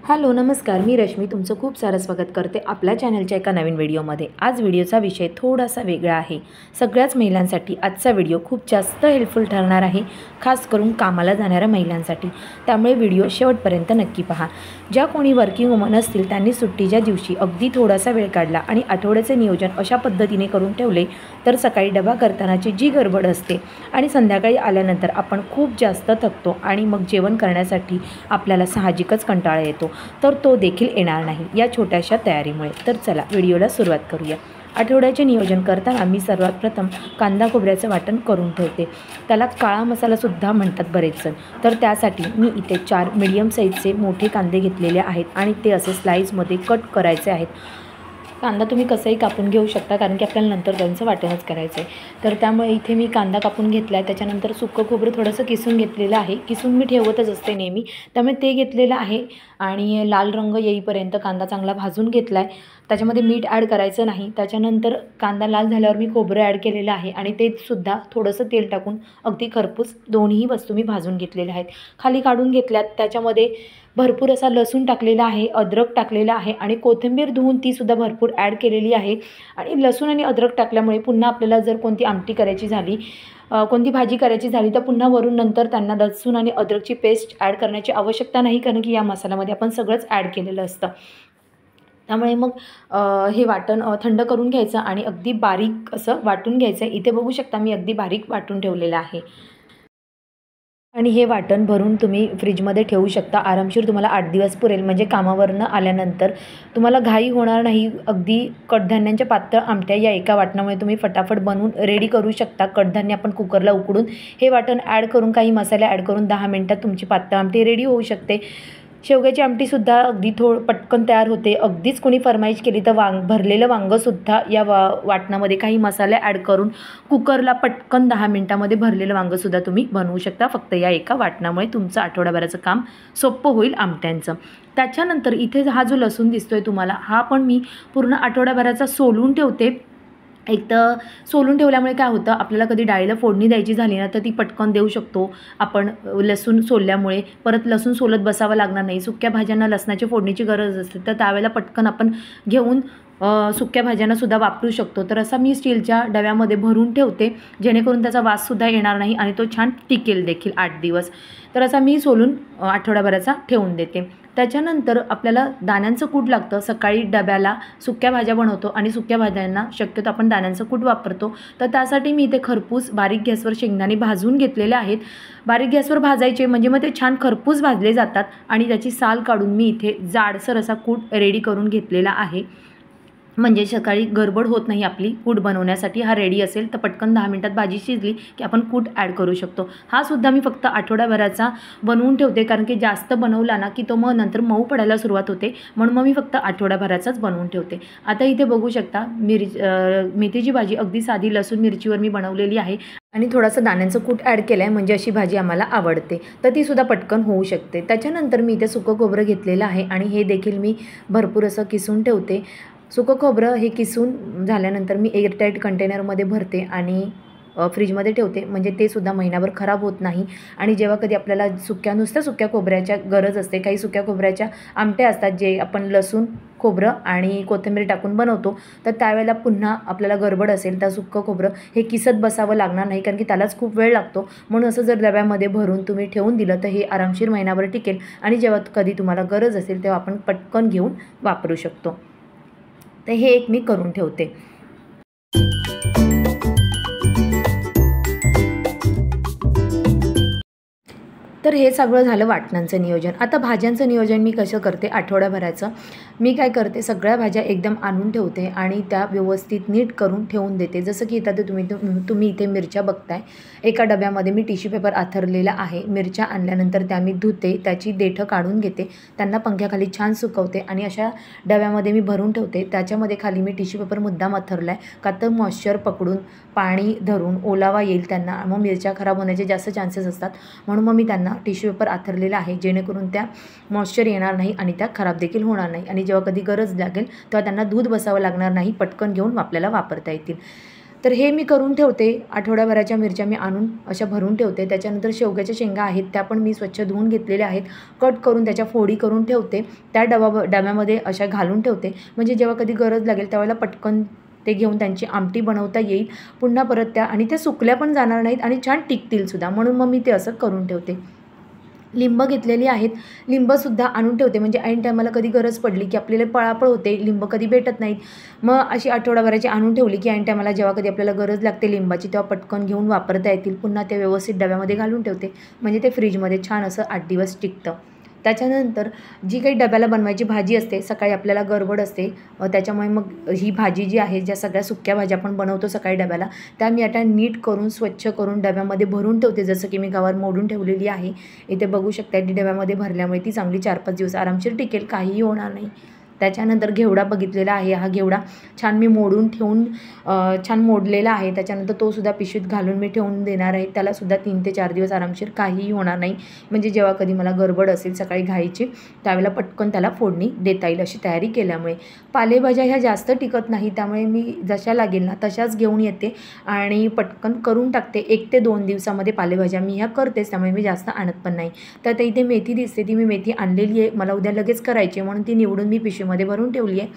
Hello नमस्कार, मी रश्मी तुमचं खूप सारं स्वागत करते आपल्या चॅनलच्या एका नवीन व्हिडिओमध्ये। आज व्हिडिओचा विषय थोडासा वेगळा आहे। सगळ्याच महिलांसाठी आजचा व्हिडिओ खूप जास्त हेल्पफुल ठरणार आहे, खास करून कामाला जाणाऱ्या महिलांसाठी। त्यामुळे व्हिडिओ शेवटपर्यंत नक्की पहा। ज्या कोणी वर्किंग वुमन असतील त्यांनी सुट्टीच्या दिवशी अगदी थोडासा वेळ काढला आणि आठवड्याचे नियोजन अशा पद्धतीने करून ठेवले तर सकाळी डबा करतानाची जी गडबड असते आणि संध्याकाळी आल्यानंतर आपण खूप जास्त थकतो आणि मग जेवण करण्यासाठी आपल्याला साहजिकच कंटाळा येतो, तर तो देखील येणार नाही या छोट्याशा तयारीमुळे। तर चला व्हिडिओला सुरुवात करूया। आठवड्याचे नियोजन करताना मी सर्वात प्रथम कांदा खोबऱ्याचं वाटण करून ठेवते। त्याला काळा मसाला सुद्धा म्हणतात बरेच जण। तर त्यासाठी मी इथे 4 मीडियम साईजचे मोठे कांदे घेतलेले आहेत आणि ते असे स्लाइसमध्ये कट करायचे आहेत। कांदा तुम्ही कसंही कापून घेऊ शकता, कारण की आपल्याला नंतर त्यांचं वाटणच करायचं आहे। तर त्यामुळे इथे मी कांदा कापून घेतला आहे। त्याच्यानंतर सुकं खोबरं थोडंसं किसून घेतलेलं आहे। किसून मी ठेवतच असते नेहमी, त्यामुळे ते घेतलेलं आहे आणि लाल रंग येईपर्यंत कांदा चांगला भाजून घेतला आहे। त्याच्यामध्ये मीठ ॲड करायचं नाही। त्याच्यानंतर कांदा लाल झाल्यावर मी खोबरं ॲड केलेलं आहे आणि ते सुद्धा थोडंसं तेल टाकून अगदी खरपूस दोन्ही वस्तू मी भाजून घेतलेल्या आहेत। खाली काढून घेतल्यात। त्याच्यामध्ये भरपूर असा लसूण टाकलेला आहे, अद्रक टाकलेला आहे आणि कोथिंबीर धुवून ती सुद्धा भरपूर ॲड केलेली आहे। आणि लसूण आणि अद्रक टाकल्यामुळे पुन्हा आपल्याला जर कोणती आमटी करायची झाली, कोणती भाजी करायची झाली तर पुन्हा वरून नंतर त्यांना लसूण आणि अद्रकची पेस्ट ॲड करण्याची आवश्यकता नाही, कारण की या मसाल्यामध्ये आपण सगळंच ॲड केलेलं असतं। त्यामुळे मग हे वाटण थंड करून घ्यायचं आणि अगदी बारीक असं वाटून घ्यायचं। इथे बघू शकता मी अगदी बारीक वाटून ठेवलेलं आहे आणि हे वाटण भरून तुम्ही फ्रीजमध्ये ठेवू शकता। आरामशीर तुम्हाला 8 दिवस पुरेल, म्हणजे कामावरनं आल्यानंतर तुम्हाला घाई होणार नाही। अगदी कडधान्यांच्या पातळ आमट्या या एका वाटणामुळे तुम्ही फटाफट बनवून रेडी करू शकता। कडधान्य आपण कुकरला उकडून हे वाटण ॲड करून काही मसाले ॲड करून 10 मिनिटात तुमची पातळ आमटी रेडी होऊ शकते। शेवग्याची आमटीसुद्धा अगदी पटकन तयार होते। अगदीच कोणी फरमाईश केली तर भरलेलं वांगंसुद्धा या वाटणामध्ये काही मसाले ॲड करून कुकरला पटकन 10 मिनिटामध्ये भरलेलं वांगंसुद्धा तुम्ही बनवू शकता। फक्त या एका वाटणामुळे तुमचं आठवड्याभराचं काम सोपं होईल आमट्यांचं। त्याच्यानंतर इथे हा जो लसूण दिसतोय तुम्हाला, हा पण मी पूर्ण आठवड्याभराचा सोलून ठेवते। एक तर सोलून ठेवल्यामुळे काय होतं, आपल्याला कधी डाळीला फोडणी द्यायची झाली ना तर ती पटकन देऊ शकतो आपण। लसूण सोलल्यामुळे परत लसूण सोलत बसावं लागणार नाही। सुक्या भाज्यांना लसणाची फोडणीची गरज असते, तर त्यावेळेला पटकन आपण घेऊन सुक्या भाज्यांनासुद्धा वापरू शकतो। तर असा मी स्टीलच्या डव्यामध्ये भरून ठेवते, जेणेकरून त्याचा वाससुद्धा येणार नाही आणि तो छान टिकेल देखील 8 दिवस। तर असा मी सोलून आठवड्याभराचा ठेवून देते। त्याच्यानंतर आपल्याला दाण्यांचं कूट लागतं। सकाळी डब्याला सुक्या भाज्या बनवतो आणि सुक्या भाज्यांना शक्यतो आपण दाण्यांचं कूट वापरतो। तर त्यासाठी मी इथे खरपूस बारीक गॅसवर शेंगदाणे भाजून घेतलेले आहेत। बारीक गॅसवर भाजायचे म्हणजे मग ते छान खरपूस भाजले जातात आणि त्याची साल काढून मी इथे जाडसर असा कूट रेडी करून घेतलेला आहे, म्हणजे सकाळी गडबड होत नाही आपली। कूट बनवण्यासाठी हा रेडी असेल तर पटकन 10 मिनिटात भाजी शिजली की आपण कूट ॲड करू शकतो। हा सुद्धा मी फक्त आठवड्याभराचा बनवून ठेवते, कारण की जास्त बनवला ना की तो मग नंतर मऊ पडायला सुरुवात होते, म्हणून मग मी फक्त आठवड्याभराचाच बनवून ठेवते। आता इथे बघू शकता मेथीची भाजी अगदी साधी लसूण मिरचीवर मी बनवलेली आहे आणि थोडंसं दाण्यांचं कूट ॲड केलं आहे, म्हणजे अशी भाजी आम्हाला आवडते, तर तीसुद्धा पटकन होऊ शकते। त्याच्यानंतर मी इथे सुकं खोबरं घेतलेलं आहे आणि हे देखील मी भरपूर असं किसून ठेवते। सुकं खोबरं हे किसून झाल्यानंतर मी एअरटाईट कंटेनरमध्ये भरते आणि फ्रीजमध्ये ठेवते, म्हणजे ते सुद्धा महिनाभर खराब होत नाही। आणि जेव्हा कधी आपल्याला नुसत्या सुक्या खोबऱ्याच्या गरज असते, काही सुक्या खोबऱ्याच्या आमट्या असतात जे आपण लसूण खोबरं आणि कोथिंबीर टाकून बनवतो, तर त्यावेळेला पुन्हा आपल्याला गडबड असेल तर सुक्कं खोबरं हे किसत बसावं लागणार नाही, कारण की त्यालाच खूप वेळ लागतो। म्हणून असं जर डब्यामध्ये भरून तुम्ही ठेवून दिलं तर हे आरामशीर महिनाभर टिकेल आणि जेव्हा कधी तुम्हाला गरज असेल तेव्हा आपण पटकन घेऊन वापरू शकतो। तर हे एक मी करून ठेवते। तर हे सगळं झालं वाटणांचं नियोजन। आता भाज्यांचं नियोजन मी कसं करते आठवड्याभराचं, मी काय करते, सगळ्या भाज्या एकदम आणून ठेवते आणि त्या व्यवस्थित नीट करून ठेवून देते। जसं की इथं तुम्ही इथे मिरच्या बघताय, एका डब्यामध्ये मी टिश्यू पेपर आथरलेला आहे। मिरच्या आणल्यानंतर त्या मी धुते, त्याची देठं काढून घेते, त्यांना पंख्याखाली छान सुकवते आणि अशा डब्यामध्ये मी भरून ठेवते। त्याच्यामध्ये खाली मी टिश्यू पेपर मुद्दाम आथरला आहे, का तर मॉइश्चर पकडून पाणी धरून ओलावा येईल त्यांना, मग मिरच्या खराब होण्याचे जास्त चान्सेस असतात, म्हणून मग मी त्यांना टिश्यू पेपर आथरलेला आहे, जेणेकरून त्या मॉइश्चर येणार नाही आणि त्या खराब देखील होणार नाही आणि जेव्हा कधी गरज लागेल तेव्हा त्यांना दूध बसावं लागणार नाही, पटकन घेऊन आपल्याला वापरता येतील। तर हे मी करून ठेवते. आठवड्याभराच्या मिरच्या मी आणून अशा भरून ठेवते. त्याच्यानंतर शेवग्याच्या शेंगा आहेत त्या पण मी स्वच्छ धुवून घेतलेल्या आहेत. कट करून त्याच्या फोडी करून ठेवते. त्या डब्यामध्ये अशा घालून ठेवते, म्हणजे जेव्हा कधी गरज लागेल त्यावेळेला पटकन ते घेऊन त्यांची आमटी बनवता येईल. पुन्हा परत त्या आणि त्या सुकल्या पण जाणार नाहीत आणि छान टिकतीलसुद्धा, म्हणून मग मी ते असं करून ठेवते. लिंब घेतलेली आहेत. लिंबसुद्धा आणून ठेवते, म्हणजे ऐन टायमाला कधी गरज पडली की आपल्याला पळापळ होते, लिंब कधी भेटत नाहीत. मग अशी आठवडाभराची आणून ठेवली की ऐन टायमाला जेव्हा कधी आपल्याला गरज लागते लिंबाची तेव्हा पटकन घेऊन वापरता येतील. पुन्हा ते व्यवस्थित डब्यामध्ये घालून ठेवते, म्हणजे ते फ्रीजमध्ये छान असं 8 दिवस टिकतं. त्याच्यानंतर जी काही डब्याला बनवायची भाजी असते, सकाळी आपल्याला गडबड असते, त्याच्यामुळे मग ही भाजी जी आहे, ज्या सगळ्या सुक्या भाज्या आपण बनवतो सकाळी डब्याला, त्या मी आता नीट करून स्वच्छ करून डब्यामध्ये भरून ठेवते. जसं की मी गवार मोडून ठेवलेली आहे, इथे बघू शकता. ती डब्यामध्ये भरल्यामुळे ती चांगली 4-5 दिवस आरामशीर टिकेल, काहीही होणार नाही. त्याच्यानंतर घेवडा बघितलेला आहे. हा घेवडा छान मी मोडून ठेवून छान मोडलेला आहे. त्याच्यानंतर तो सुद्धा पिशवीत घालून मी ठेवून देणार आहे. त्यालासुद्धा 3 ते 4 दिवस आरामशीर काहीही होणार नाही, म्हणजे जेव्हा कधी मला गडबड असेल सकाळी घाईची त्यावेळेला पटकन त्याला फोडणी देता येईल अशी तयारी केल्यामुळे. पालेभाज्या ह्या जास्त टिकत नाही, त्यामुळे मी जशा लागेल ना तशाच घेऊन येते आणि पटकन करून टाकते. 1 ते 2 दिवसामध्ये पालेभाज्या मी ह्या करतेच, त्यामुळे मी जास्त आणत पण नाही. तर इथे मेथी दिसते, ती मी मेथी आणलेली आहे, मला उद्या लगेच करायची म्हणून ती निवडून मी पिशवीमध्ये भरून ठेवली आहे,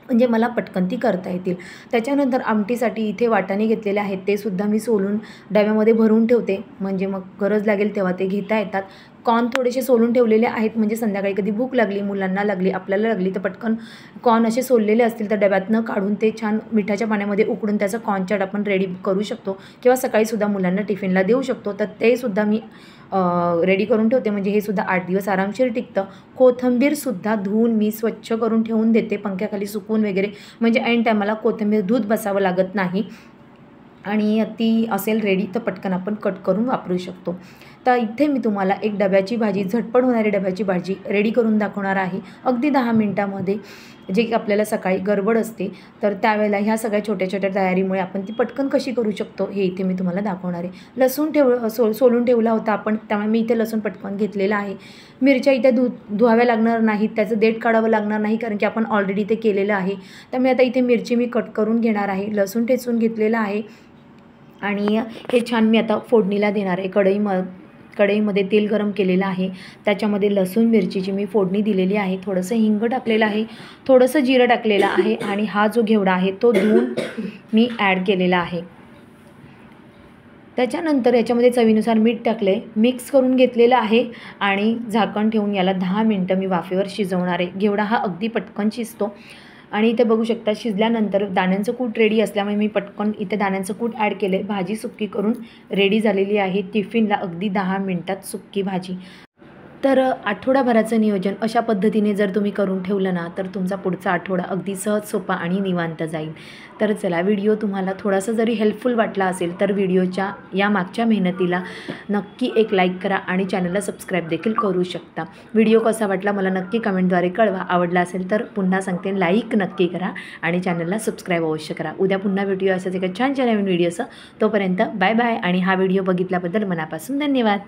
म्हणजे मला पटकन ती करता येतील. त्याच्यानंतर आमटीसाठी इथे वाटाणे घेतलेले आहेत, ते सुद्धा मी सोलून डब्यामध्ये भरून ठेवते, म्हणजे मग गरज लागेल तेव्हा ते घेता येतात. कॉर्न थोडेसे सोलून ठेवलेले आहेत, म्हणजे संध्याकाळी कधी भूक लागली, मुलांना लागली, आपल्याला लागली, तर पटकन कॉर्न असे सोललेले असतील तर डब्यातनं काढून ते छान मिठाच्या पाण्यामध्ये उकडून त्याचं कॉर्न चाट आपण रेडी करू शकतो, किंवा सकाळीसुद्धा मुलांना टिफिनला देऊ शकतो. तर ते सुद्धा मी रेडी करून ठेवते, म्हणजे हे सुद्धा 8 दिवस आरामशीर टिकतं. कोथिंबीरसुद्धा धुवून मी स्वच्छ करून ठेवून देते पंख्याखाली सुकवून वगैरे, म्हणजे ऐन टायमाला कोथिंबीर धुत बसावं लागत नाही आणि ती असेल रेडी तर पटकन आपण कट करून वापरू शकतो. तर इथे मी तुम्हाला एक डब्याची भाजी, झटपट होणारी डब्याची भाजी रेडी करून दाखवणार आहे, अगदी 10 मिनटामध्ये. जे की आपल्याला सकाळी गडबड असते, तर त्यावेळेला ह्या सगळ्या छोट्या छोट्या तयारीमुळे आपण ती पटकन कशी करू शकतो हे इथे मी तुम्हाला दाखवणार आहे. लसूण सोलून ठेवला होता आपण, त्यामुळे मी इथे लसूण पटकन घेतलेला आहे. मिरच्या इथे धुवाव्या लागणार नाहीत, त्याचं देठ काढावं लागणार नाही, कारण की आपण ऑलरेडी ते केलेलं आहे. त्यामुळे आता इथे मिरची मी कट करून घेणार आहे. लसूण ठेचून घेतलेला आहे आणि हे छान मी आता फोडणीला देणार आहे. कढईमध्ये तेल गरम केलेलं आहे, त्याच्यामध्ये लसूण मिरचीची मी फोडणी दिलेली आहे. थोडंसं हिंग टाकलेलं आहे, थोडंसं जिरं टाकलेलं आहे आणि हा जो घेवडा आहे तो धुवून मी ॲड केलेला आहे. त्याच्यानंतर याच्यामध्ये चवीनुसार मीठ टाकले, मिक्स करून घेतलेलं आहे आणि झाकण ठेवून याला 10 मिनटं मी वाफेवर शिजवणार आहे. घेवडा हा अगदी पटकन शिजतो आणि इथे बघू शकता शिजल्यानंतर दाण्यांचं कूट रेडी असल्यामुळे मी पटकन इथे दाण्यांचं कूट ॲड केले. भाजी सुक्की करून रेडी झालेली आहे. टिफिनला अगदी 10 मिनटात सुक्की भाजी. तर आठवडाभराचं नियोजन अशा पद्धतीने जर तुम्ही करून ठेवलं ना, तर तुमचा पुढचा आठवडा अगदी सहज सोपा आणि निवांत जाईल. तर चला, व्हिडिओ तुम्हाला थोडासा जरी हेल्पफुल वाटला असेल तर व्हिडिओच्या या मागच्या मेहनतीला नक्की एक लाईक करा आणि चॅनलला सबस्क्राईब देखील करू शकता. व्हिडिओ कसा वाटला मला नक्की कमेंटद्वारे कळवा. आवडला असेल तर पुन्हा सांगते, लाईक नक्की करा आणि चॅनलला सबस्क्राईब अवश्य करा. उद्या पुन्हा भेटूया असाच एका छानच्या नवीन व्हिडिओचं. तोपर्यंत बाय बाय आणि हा व्हिडिओ बघितल्याबद्दल मनापासून धन्यवाद.